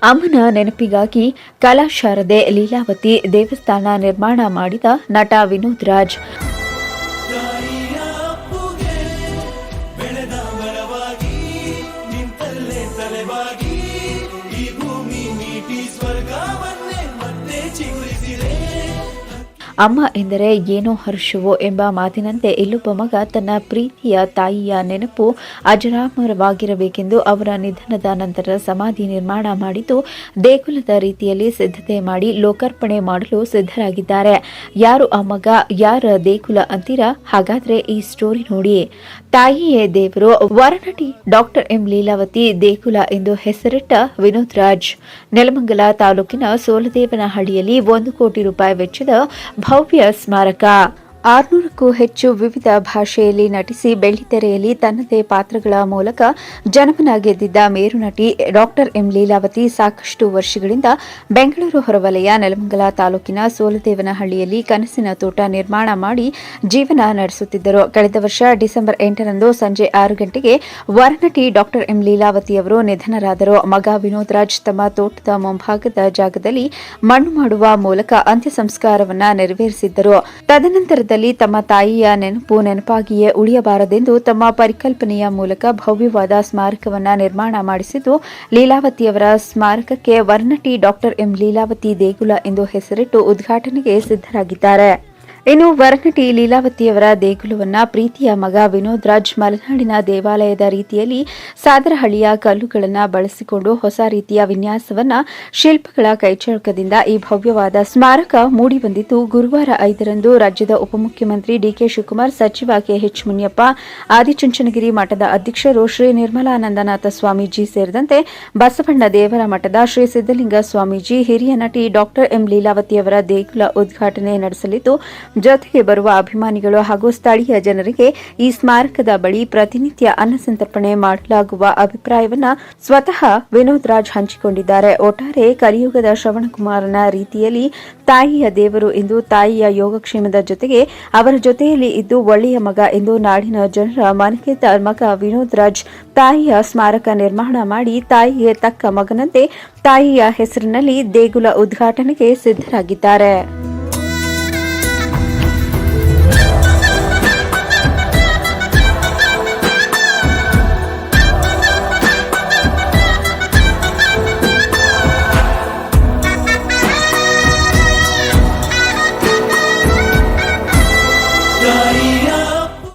ಅಮ್ಮನ ನೆನಪಿಗಾಗಿ ಕಲಾಶಾರದೆ ಲೀಲಾವತಿ ದೇವಸ್ಥಾನ ನಿರ್ಮಾಣ ಮಾಡಿದ ನಟ ವಿನೋದ್ ರಾಜ್. ಅಮ್ಮ ಎಂದರೆ ಏನೋ ಹರ್ಷವೋ ಎಂಬ ಮಾತಿನಂತೆ ಇಲ್ಲೊಬ್ಬ ಮಗ ತನ್ನ ಪ್ರೀತಿಯ ತಾಯಿಯ ನೆನಪು ಅಜರಾಮರವಾಗಿರಬೇಕೆಂದು ಅವರ ನಿಧನದ ನಂತರ ಸಮಾಧಿ ನಿರ್ಮಾಣ ಮಾಡಿದ್ದು ದೇಗುಲದ ರೀತಿಯಲ್ಲಿ ಸಿದ್ಧತೆ ಮಾಡಿ ಲೋಕಾರ್ಪಣೆ ಮಾಡಲು ಸಿದ್ಧರಾಗಿದ್ದಾರೆ. ಯಾರು ಆ ಮಗ, ಯಾರ ದೇಗುಲ ಅಂತೀರಾ? ಹಾಗಾದ್ರೆ ಈ ಸ್ಟೋರಿ ನೋಡಿ. ತಾಯಿಯೇ ದೇವರು. ವರನಟಿ ಡಾಕ್ಟರ್ ಎಂ ಲೀಲಾವತಿ ದೇಗುಲ ಎಂದು ಹೆಸರಿಟ್ಟ ವಿನೋದ್ ರಾಜ್ ನೆಲಮಂಗಲ ತಾಲೂಕಿನ ಸೋಲದೇವನಹಳ್ಳಿಯಲ್ಲಿ 1 ಕೋಟಿ ರೂಪಾಯಿ ವೆಚ್ಚದ ಭವ್ಯ ಸ್ಮಾರಕ. 600ಕ್ಕೂ ಹೆಚ್ಚು ವಿವಿಧ ಭಾಷೆಯಲ್ಲಿ ನಟಿಸಿ ಬೆಳ್ಳಿತೆರೆಯಲ್ಲಿ ತನ್ನದೇ ಪಾತ್ರಗಳ ಮೂಲಕ ಜನಮನ ಗೆದ್ದಿದ್ದ ಮೇರುನಟಿ ಡಾಕ್ಟರ್ ಎಂ ಲೀಲಾವತಿ ಸಾಕಷ್ಟು ವರ್ಷಗಳಿಂದ ಬೆಂಗಳೂರು ಹೊರವಲಯ ನೆಲಮಂಗಲ ತಾಲೂಕಿನ ಸೋಲದೇವನಹಳ್ಳಿಯಲ್ಲಿ ಕನಸಿನ ತೋಟ ನಿರ್ಮಾಣ ಮಾಡಿ ಜೀವನ ನಡೆಸುತ್ತಿದ್ದರು. ಕಳೆದ ವರ್ಷ ಡಿಸೆಂಬರ್ 8ರಂದು ಸಂಜೆ 6 ಗಂಟೆಗೆ ವರನಟಿ ಡಾಕ್ಟರ್ ಎಂ ಲೀಲಾವತಿಯವರು ನಿಧನರಾದರು. ಮಗ ವಿನೋದ್ ರಾಜ್ ತಮ್ಮ ತೋಟದ ಮುಂಭಾಗದ ಜಾಗದಲ್ಲಿ ಮಣ್ಣು ಮಾಡುವ ಮೂಲಕ ಅಂತ್ಯ ಸಂಸ್ಕಾರವನ್ನ ನೆರವೇರಿಸಿದ್ದರು. ತದನಂತರ ತಮ್ಮ ತಾಯಿಯ ನೆನಪಾಗಿಯೇ ಉಳಿಯಬಾರದೆಂದು ತಮ್ಮ ಪರಿಕಲ್ಪನೆಯ ಮೂಲಕ ಭವ್ಯವಾದ ಸ್ಮಾರಕವನ್ನ ನಿರ್ಮಾಣ ಮಾಡಿಸಿದ್ದು ಲೀಲಾವತಿಯವರ ಸ್ಮಾರಕಕ್ಕೆ ವರನಟಿ ಡಾಕ್ಟರ್ ಎಂ ಲೀಲಾವತಿ ದೇಗುಲ ಎಂದು ಹೆಸರಿಟ್ಟು ಉದ್ಘಾಟನೆಗೆ ಸಿದ್ಧರಾಗಿದ್ದಾರೆ. ಇನ್ನು ವರನಟಿ ಲೀಲಾವತಿಯವರ ದೇಗುಲವನ್ನ ಪ್ರೀತಿಯ ಮಗ ವಿನೋದ್ ರಾಜ್ ಮಲೆನಾಡಿನ ದೇವಾಲಯದ ರೀತಿಯಲ್ಲಿ ಸಾದರಹಳ್ಳಿಯ ಕಲ್ಲುಗಳನ್ನು ಬಳಸಿಕೊಂಡು ಹೊಸ ರೀತಿಯ ವಿನ್ಯಾಸವನ್ನ ಶಿಲ್ಪಗಳ ಕೈಚಳಕದಿಂದ ಈ ಭವ್ಯವಾದ ಸ್ಮಾರಕ ಮೂಡಿಬಂದಿದ್ದು ಗುರುವಾರ 5ರಂದು ರಾಜ್ಯದ ಉಪಮುಖ್ಯಮಂತ್ರಿ ಡಿಕೆ ಶಿವಕುಮಾರ್, ಸಚಿವ ಕೆಎಚ್ ಮುನಿಯಪ್ಪ, ಆದಿಚುಂಚನಗಿರಿ ಮಠದ ಅಧ್ಯಕ್ಷರು ಶ್ರೀ ನಿರ್ಮಲಾನಂದನಾಥ ಸ್ವಾಮೀಜಿ ಸೇರಿದಂತೆ ಬಸವಣ್ಣ ದೇವರ ಮಠದ ಶ್ರೀ ಸಿದ್ದಲಿಂಗ ಸ್ವಾಮೀಜಿ, ಹಿರಿಯ ನಟಿ ಡಾಕ್ಟರ್ ಎಂ ಲೀಲಾವತಿಯವರ ದೇಗುಲ ಉದ್ಘಾಟನೆ ನಡೆಸಲಿದ್ದು ಜೊತೆಗೆ ಬರುವ ಅಭಿಮಾನಿಗಳು ಹಾಗೂ ಸ್ಥಳೀಯ ಜನರಿಗೆ ಈ ಸ್ಮಾರಕದ ಬಳಿ ಪ್ರತಿನಿತ್ಯ ಅನ್ನಸಂತರ್ಪಣೆ ಮಾಡಲಾಗುವ ಅಭಿಪ್ರಾಯವನ್ನ ಸ್ವತಃ ವಿನೋದ್ ರಾಜ್ ಹಂಚಿಕೊಂಡಿದ್ದಾರೆ. ಒಟ್ಟಾರೆ ಕಲಿಯುಗದ ಶ್ರವಣಕುಮಾರನ ರೀತಿಯಲ್ಲಿ ತಾಯಿಯ ದೇವರು ಎಂದು ತಾಯಿಯ ಯೋಗಕ್ಷೇಮದ ಜೊತೆಗೆ ಅವರ ಜೊತೆಯಲ್ಲಿ ಇದ್ದು ಒಳ್ಳೆಯ ಮಗ ಎಂದು ನಾಡಿನ ಜನರ ಮನಗೆದ್ದ ಮಗ ವಿನೋದ್ ರಾಜ್ ತಾಯಿಯ ಸ್ಮಾರಕ ನಿರ್ಮಾಣ ಮಾಡಿ ತಾಯಿಗೆ ತಕ್ಕ ಮಗನಂತೆ ತಾಯಿಯ ಹೆಸರಿನಲ್ಲಿ ದೇಗುಲ ಉದ್ಘಾಟನೆಗೆ ಸಿದ್ಧರಾಗಿದ್ದಾರೆ. Dari